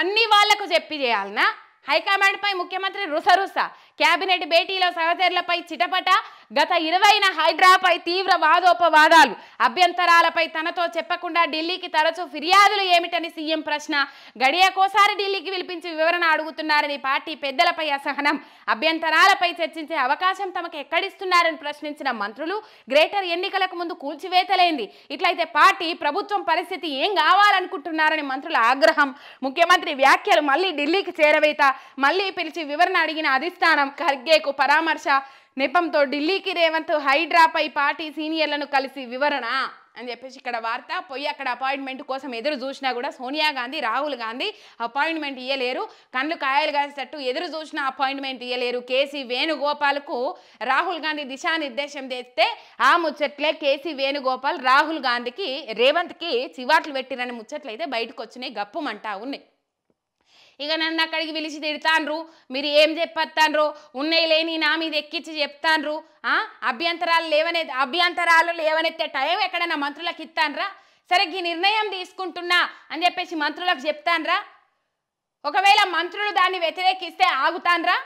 అన్ని వాళ్లకు చెప్పి చేయాలనా? హైకమాండ్ పై ముఖ్యమంత్రి రుసరుస, కేబినెట్ భేటీలో సహచరులపై చిటపట, గత 20న హైడ్రాపై తీవ్ర వాదోపవాదాలు, అభ్యంతరాలపై తనతో చెప్పకుండా ఢిల్లీకి తరచూ ఫిర్యాదులు ఏమిటని సీఎం ప్రశ్న, గడియకోసారి ఢిల్లీకి పిలిపించి వివరణ అడుగుతున్నారని పార్టీ పెద్దలపై అసహనం, అభ్యంతరాలపై చర్చించే అవకాశం తమకు ఎక్కడిస్తున్నారని ప్రశ్నించిన మంత్రులు, గ్రేటర్ ఎన్నికలకు ముందు కూల్చివేతలేంది, ఇట్లయితే పార్టీ ప్రభుత్వం పరిస్థితి ఏం కావాలనుకుంటున్నారని మంత్రుల ఆగ్రహం, ముఖ్యమంత్రి వ్యాఖ్యలు మళ్ళీ ఢిల్లీకి చేరవేత, మళ్ళీ పిలిచి వివరణ అడిగిన అధిష్టానం, ఖర్గేకు పరామర్శ నెపంతో ఢిల్లీకి రేవంత్ హైడ్రాపై పార్టీ సీనియర్లను కలిసి వివరణ అని చెప్పేసి ఇక్కడ వార్త. పోయి అక్కడ అపాయింట్మెంట్ కోసం ఎదురు చూసినా కూడా సోనియా గాంధీ, రాహుల్ గాంధీ అపాయింట్మెంట్ ఇయ్యలేరు, కళ్ళు కాయలు కాసేటట్టు ఎదురు చూసినా అపాయింట్మెంట్ ఇయ్యలేరు. కేసీ వేణుగోపాల్కు రాహుల్ గాంధీ దిశానిర్దేశం చేస్తే ఆ ముచ్చట్లే కేసీ వేణుగోపాల్ రాహుల్ గాంధీకి రేవంత్కి చివాట్లు పెట్టిరని ముచ్చట్లు అయితే బయటకు వచ్చినాయి, గప్పుమంటా ఉన్నాయి. ఇక నన్ను అక్కడికి పిలిచి తిడతాన్రు, మీరు ఏం చెప్పత్తాన్రు, ఉన్నాయి లేని నా మీద ఎక్కించి చెప్తాన్రు, అభ్యంతరాలు లేవనెత్తే టైం ఎక్కడన్నా మంత్రులకు ఇస్తాన్రా? సరే ఈ నిర్ణయం తీసుకుంటున్నా అని చెప్పేసి మంత్రులకు చెప్తాన్రా? ఒకవేళ మంత్రులు దాన్ని వ్యతిరేకిస్తే ఆగుతాన్రా?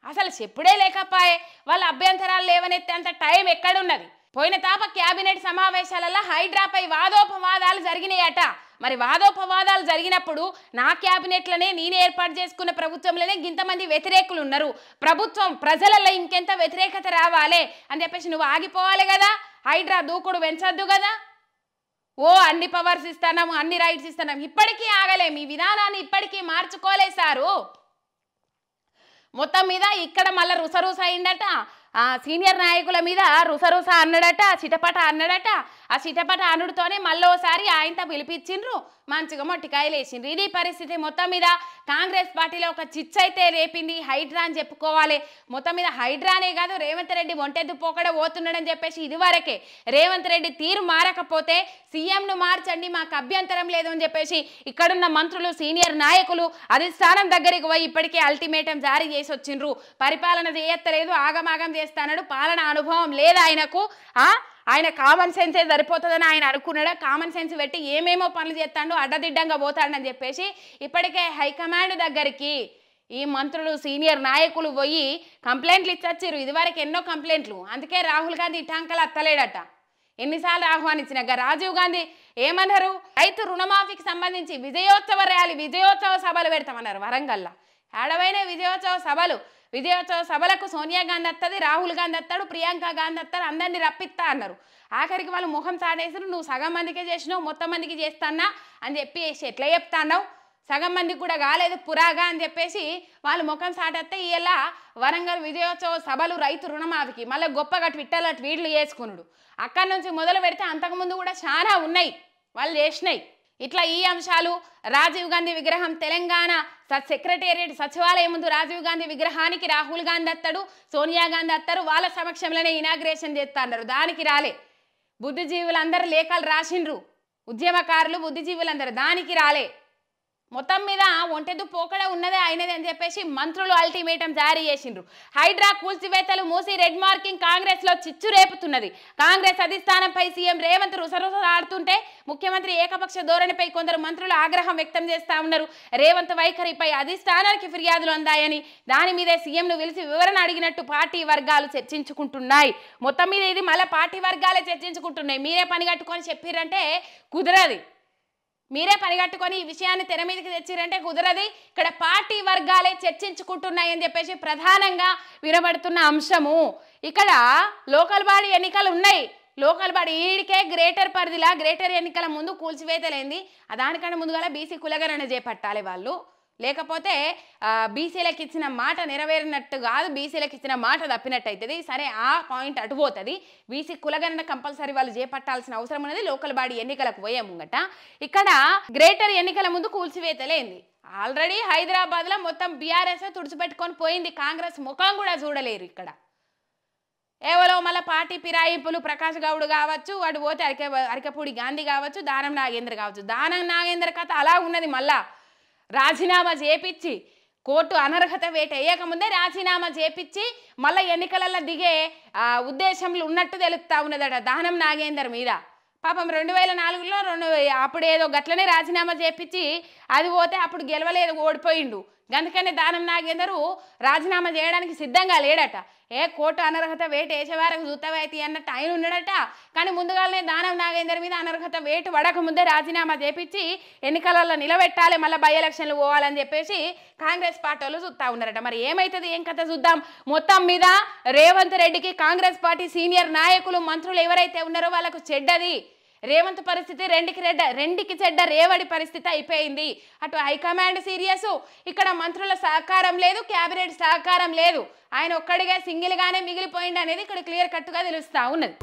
అసలు చెప్పుడే లేకపోయే, వాళ్ళ అభ్యంతరాలు లేవనెత్తే అంత టైం ఎక్కడున్నది? పోయిన తాప క్యాబినెట్ సమావేశాలలో హైడ్రాపై వాదోపవాదాలు జరిగినాయట. మరి వాదోపవాదాలు జరిగినప్పుడు నా క్యాబినెట్లనే నేను ఏర్పాటు చేసుకున్న ప్రభుత్వంలోనే ఇంతమంది వ్యతిరేకులు ఉన్నారు, ప్రభుత్వం ప్రజలలో ఇంకెంత వ్యతిరేకత రావాలి అని చెప్పేసి నువ్వు ఆగిపోవాలి కదా, హైడ్రా దూకుడు పెంచొద్దు కదా. అన్ని పవర్స్ ఇస్తున్నాము, అన్ని రైట్స్ ఇస్తున్నాం, ఇప్పటికీ ఆగలే, మీ విధానాన్ని ఇప్పటికీ మార్చుకోలేదు సారు. మొత్తం మీద ఇక్కడ మళ్ళీ రుసరుస అయిందట, సీనియర్ నాయకుల మీద రుసరుస అన్నాడట, చిటపట అన్నాడట. ఆ చిటపట అనుడితోనే మళ్ళోసారి ఆయనతో పిలిపించిండ్రు, మంచిగా మొట్టికాయలు వేసిండ్రు. ఇది పరిస్థితి. మొత్తం మీద కాంగ్రెస్ పార్టీలో ఒక చిచ్చైతే రేపింది హైడ్రా అని చెప్పుకోవాలి. మొత్తం మీద హైడ్రానే కాదు, రేవంత్ రెడ్డి ఒంటెద్దు పోకడ పోతున్నాడని చెప్పేసి ఇదివరకే రేవంత్ రెడ్డి తీరు మారకపోతే సీఎంను మార్చండి, మాకు అభ్యంతరం లేదు అని చెప్పేసి ఇక్కడున్న మంత్రులు, సీనియర్ నాయకులు అధిష్టానం దగ్గరికి పోయి ఇప్పటికే అల్టిమేటం జారీ చేసి వచ్చిండ్రు. పరిపాలన చేయత్తలేదు, ఆగమాగం చేస్తాడు, పాలన అనుభవం లేదు ఆయనకు, ఆయన కామన్ సెన్సే సరిపోతుందని ఆయన అనుకున్నాడా? కామన్ సెన్స్ పెట్టి ఏమేమో పనులు చేస్తాడు, అడ్డదిడ్డంగా పోతాడని చెప్పేసి ఇప్పటికే హైకమాండ్ దగ్గరికి ఈ మంత్రులు, సీనియర్ నాయకులు పోయి కంప్లైంట్లు ఇచ్చొచ్చారు. ఇదివరకు ఎన్నో కంప్లైంట్లు, అందుకే రాహుల్ గాంధీ ఇటాంకలు అత్తలేడట. ఎన్నిసార్లు ఆహ్వానించినాక రాజీవ్ గాంధీ ఏమన్నారు? రైతు రుణమాఫీకి సంబంధించి విజయోత్సవ ర్యాలీ, విజయోత్సవ సభలు పెడతామన్నారు వరంగల్లా. ఏడవైన విజయోత్సవ సభలకు సోనియా గాంధీ వస్తుంది, రాహుల్ గాంధీ వస్తాడు, ప్రియాంక గాంధీ వస్తారు, అందరినీ రప్పిస్తా అన్నారు. ఆఖరికి వాళ్ళు ముఖం చాటేసారు, నువ్వు సగం మందికే చేసినావు, మొత్తం మందికి చేస్తానా అని చెప్పేసి ఎట్లా చెప్తాన్నావు, సగం మందికి కూడా కాలేదు పురాగా అని చెప్పేసి వాళ్ళు ముఖం సాటేస్తే ఇలా వరంగల్ విజయోత్సవ సభలు రైతు రుణమాఫీకి మళ్ళీ గొప్పగా ట్విట్టర్లో ట్వీట్లు చేసుకున్నాడు. అక్కడి నుంచి మొదలు పెడితే అంతకుముందు కూడా చాలా ఉన్నాయి వాళ్ళు చేసినాయి. ఇట్లా ఈ అంశాలు, రాజీవ్ గాంధీ విగ్రహం తెలంగాణ సెక్రటేరియట్ సచివాలయం ముందు రాజీవ్ గాంధీ విగ్రహానికి రాహుల్ గాంధీ వస్తాడు, సోనియా గాంధీ వస్తారు, వాళ్ళ సమక్షంలోనే ఇనాగ్రేషన్ చేస్తున్నారు, దానికి రాలే. బుద్ధిజీవులందరూ లేఖలు రాసిండ్రు, ఉద్యమకారులు బుద్ధిజీవులందరూ, దానికి రాలే. మొత్తం మీద ఒంటెద్దు పోకడ ఉన్నదే అయినది అని చెప్పేసి మంత్రులు అల్టిమేటం జారీ చేసిండ్రు. హైడ్రా కూల్చివేతలు, మూసి రెడ్ మార్కింగ్ కాంగ్రెస్ లో చిచ్చు రేపుతున్నది. కాంగ్రెస్ అధిష్టానంపై సీఎం రేవంత్ రుసరుసలాడుతుంటే ముఖ్యమంత్రి ఏకపక్ష ధోరణిపై కొందరు మంత్రులు ఆగ్రహం వ్యక్తం చేస్తా ఉన్నారు. రేవంత్ వైఖరిపై అధిష్టానానికి ఫిర్యాదులు అందాయని, దాని మీదే సీఎంను పిలిచి వివరణ అడిగినట్టు పార్టీ వర్గాలు చర్చించుకుంటున్నాయి. మొత్తం మీద ఇది మళ్ళీ పార్టీ వర్గాలే చర్చించుకుంటున్నాయి. మీరే పని కట్టుకొని చెప్పిరంటే కుదరది, మీరే పనిగట్టుకొని ఈ విషయాన్ని తెర మీదకి తెచ్చిరంటే కుదరది. ఇక్కడ పార్టీ వర్గాలే చర్చించుకుంటున్నాయని చెప్పేసి ప్రధానంగా వినబడుతున్న అంశము. ఇక్కడ లోకల్ బాడీ ఎన్నికలు ఉన్నాయి, లోకల్ బాడీ ఈడికే గ్రేటర్ పరిధిలా గ్రేటర్ ఎన్నికల ముందు కూల్చివేతలేంది, దానికన్నా ముందుగా బీసీ కులగణన చేపట్టాలి వాళ్ళు, లేకపోతే బీసీలకు ఇచ్చిన మాట నెరవేరినట్టు కాదు, బీసీలకు ఇచ్చిన మాట తప్పినట్టు అవుతుంది. సరే ఆ పాయింట్ అటుపోతుంది, బీసీ కులగణన కంపల్సరీ వాళ్ళు చేపట్టాల్సిన అవసరం ఉన్నది లోకల్ బాడీ ఎన్నికలకు పోయే ముంగట. ఇక్కడ గ్రేటర్ ఎన్నికల ముందు కూల్చివేతలేంది. ఆల్రెడీ హైదరాబాద్లో మొత్తం బీఆర్ఎస్ తుడిచిపెట్టుకొని పోయింది, కాంగ్రెస్ ముఖం కూడా చూడలేరు. ఇక్కడ ఏవలో మళ్ళీ పార్టీ ఫిరాయింపులు, ప్రకాష్ గౌడ్ కావచ్చు, వాడు పోతే అరికపూడి గాంధీ కావచ్చు, దానం నాగేంద్ర కావచ్చు. దానం నాగేంద్ర కథ అలా ఉన్నది, మళ్ళా రాజీనామా చేపించి కోర్టు అనర్హత వేట వేయకముందే రాజీనామా చేపించి మళ్ళీ ఎన్నికలలో దిగే ఉద్దేశంలో ఉన్నట్టు తెలుపుతా ఉన్నదట దానం నాగేందర్ మీద. పాపం 2004లో అప్పుడు ఏదో గట్లనే రాజీనామా చేపించి అది పోతే అప్పుడు గెలవలేదు, ఓడిపోయిండు. అందుకనే దానం నాగేందర్ రాజీనామా చేయడానికి సిద్ధంగా లేడట. కోర్టు అనర్హత వేటు వేసే వరకు చూస్తావైతే అన్నట్టు ఆయన ఉన్నాడట. కానీ ముందుగానే దానం నాగేందర్ మీద అనర్హత వేటు పడక ముందే రాజీనామా చేపించి ఎన్నికలలో నిలబెట్టాలి, మళ్ళీ బై ఎలక్షన్లు పోవాలని చెప్పేసి కాంగ్రెస్ పార్టీ వాళ్ళు చూస్తూ ఉన్నారట. మరి ఏమవుతుంది ఏం కథ చూద్దాం. మొత్తం మీద రేవంత్ రెడ్డికి కాంగ్రెస్ పార్టీ సీనియర్ నాయకులు మంత్రులు ఎవరైతే ఉన్నారో వాళ్ళకు చెడ్డది. రేవంత్ పరిస్థితి రెండుకి చెడ్డ రేవడి పరిస్థితి అయిపోయింది. అటు హైకమాండ్ సీరియస్, ఇక్కడ మంత్రుల సహకారం లేదు, క్యాబినెట్ సహకారం లేదు. ఆయన ఒక్కడిగా సింగిల్గానే మిగిలిపోయింది అనేది ఇక్కడ క్లియర్ కట్గా తెలుస్తూ ఉన్నది.